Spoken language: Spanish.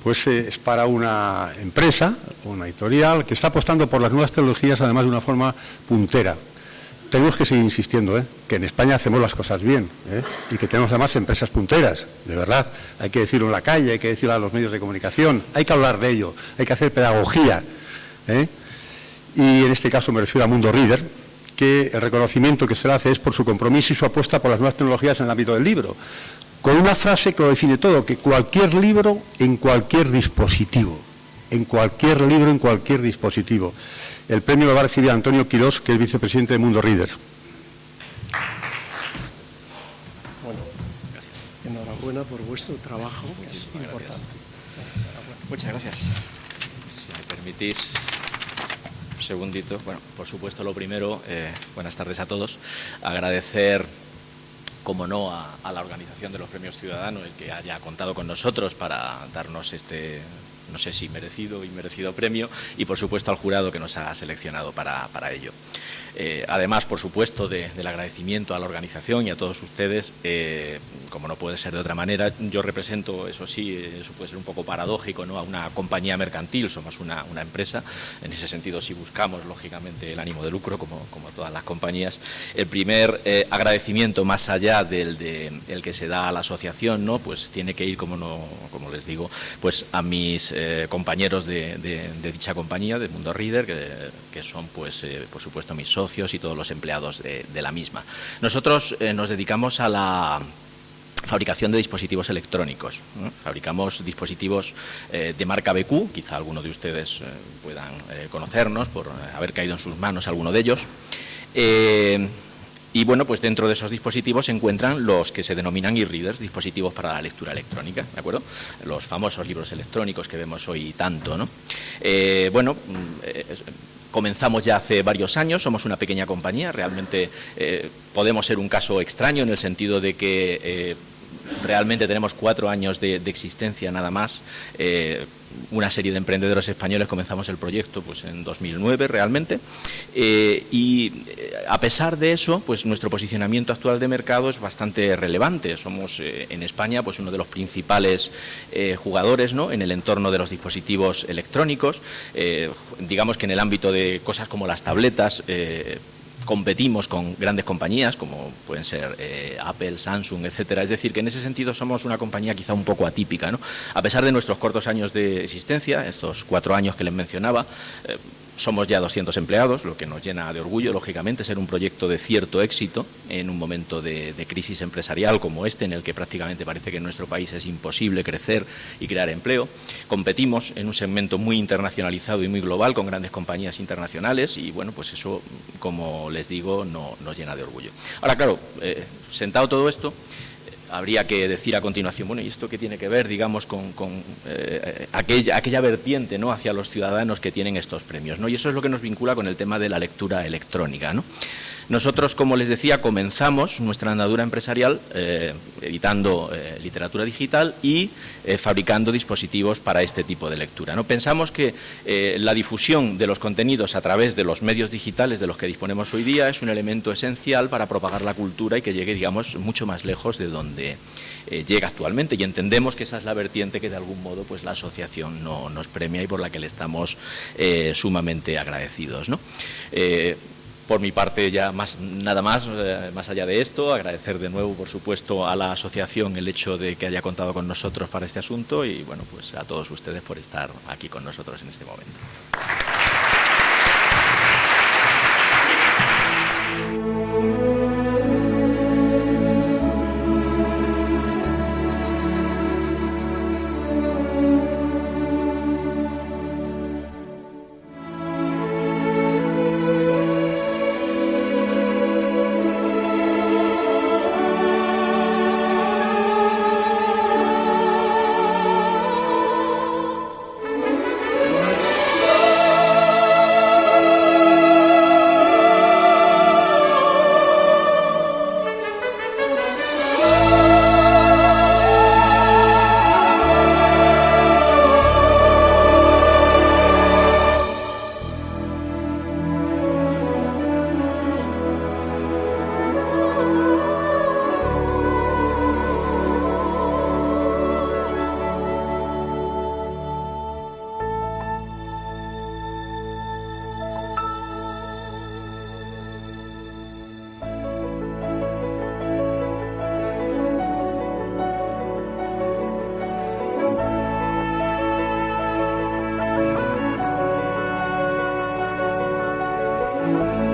pues es para una empresa, una editorial, que está apostando por las nuevas tecnologías, además de una forma puntera. Tenemos que seguir insistiendo, que en España hacemos las cosas bien, y que tenemos además empresas punteras, de verdad. Hay que decirlo en la calle, hay que decirlo a los medios de comunicación, hay que hablar de ello, hay que hacer pedagogía. Y en este caso me refiero a Mundo Reader, que el reconocimiento que se le hace es por su compromiso y su apuesta por las nuevas tecnologías en el ámbito del libro, con una frase que lo define todo, que cualquier libro en cualquier dispositivo, en cualquier libro en cualquier dispositivo. El premio lo va a recibir Antonio Quirós, que es vicepresidente de Mundo Reader. Bueno, gracias. Enhorabuena por vuestro trabajo, que es importante. Muchas gracias. Si me permitís un segundito. Bueno, por supuesto, lo primero, buenas tardes a todos. Agradecer, como no, a la organización de los Premios Ciudadanos, el que haya contado con nosotros para darnos este, no sé si merecido o inmerecido premio, y por supuesto al jurado que nos ha seleccionado para ello. Además, por supuesto, del agradecimiento a la organización y a todos ustedes, como no puede ser de otra manera, yo represento, eso sí, eso puede ser un poco paradójico, ¿no?, a una compañía mercantil, somos una empresa, en ese sentido sí buscamos, lógicamente, el ánimo de lucro, como todas las compañías. El primer agradecimiento, más allá del que se da a la asociación, ¿no?, pues tiene que ir, como les digo, pues a mis compañeros de dicha compañía, de Mundo Reader, que son, pues, por supuesto, mis socios y todos los empleados de la misma. Nosotros nos dedicamos a la fabricación de dispositivos electrónicos, ¿no? Fabricamos dispositivos de marca BQ, quizá alguno de ustedes puedan conocernos por haber caído en sus manos alguno de ellos. Y bueno, pues dentro de esos dispositivos se encuentran los que se denominan e-readers, dispositivos para la lectura electrónica, ¿de acuerdo? Los famosos libros electrónicos que vemos hoy tanto, ¿no? Comenzamos ya hace varios años, somos una pequeña compañía, realmente podemos ser un caso extraño en el sentido de que realmente tenemos 4 años de existencia nada más. Una serie de emprendedores españoles comenzamos el proyecto pues en 2009 realmente, y a pesar de eso, pues nuestro posicionamiento actual de mercado es bastante relevante. Somos en España pues uno de los principales jugadores, ¿no?, en el entorno de los dispositivos electrónicos. Digamos que en el ámbito de cosas como las tabletas, competimos con grandes compañías como pueden ser Apple, Samsung, etcétera. Es decir, que en ese sentido somos una compañía quizá un poco atípica, ¿no? A pesar de nuestros cortos años de existencia, estos 4 años que les mencionaba, somos ya 200 empleados, lo que nos llena de orgullo, lógicamente, ser un proyecto de cierto éxito en un momento de crisis empresarial como este, en el que prácticamente parece que en nuestro país es imposible crecer y crear empleo. Competimos en un segmento muy internacionalizado y muy global con grandes compañías internacionales y, bueno, pues eso, como les digo, nos llena de orgullo. Ahora, claro, sentado todo esto, habría que decir a continuación, bueno, ¿y esto qué tiene que ver, digamos, con aquella vertiente, ¿no?, hacia los ciudadanos que tienen estos premios, ¿no? Y eso es lo que nos vincula con el tema de la lectura electrónica, ¿no? Nosotros, como les decía, comenzamos nuestra andadura empresarial editando literatura digital y fabricando dispositivos para este tipo de lectura, ¿no? Pensamos que la difusión de los contenidos a través de los medios digitales de los que disponemos hoy día es un elemento esencial para propagar la cultura y que llegue, digamos, mucho más lejos de donde llega actualmente, y entendemos que esa es la vertiente que de algún modo pues la asociación nos premia y por la que le estamos sumamente agradecidos, ¿no? Por mi parte, ya nada más allá de esto, agradecer de nuevo, por supuesto, a la asociación el hecho de que haya contado con nosotros para este asunto y, bueno, pues a todos ustedes por estar aquí con nosotros en este momento. Música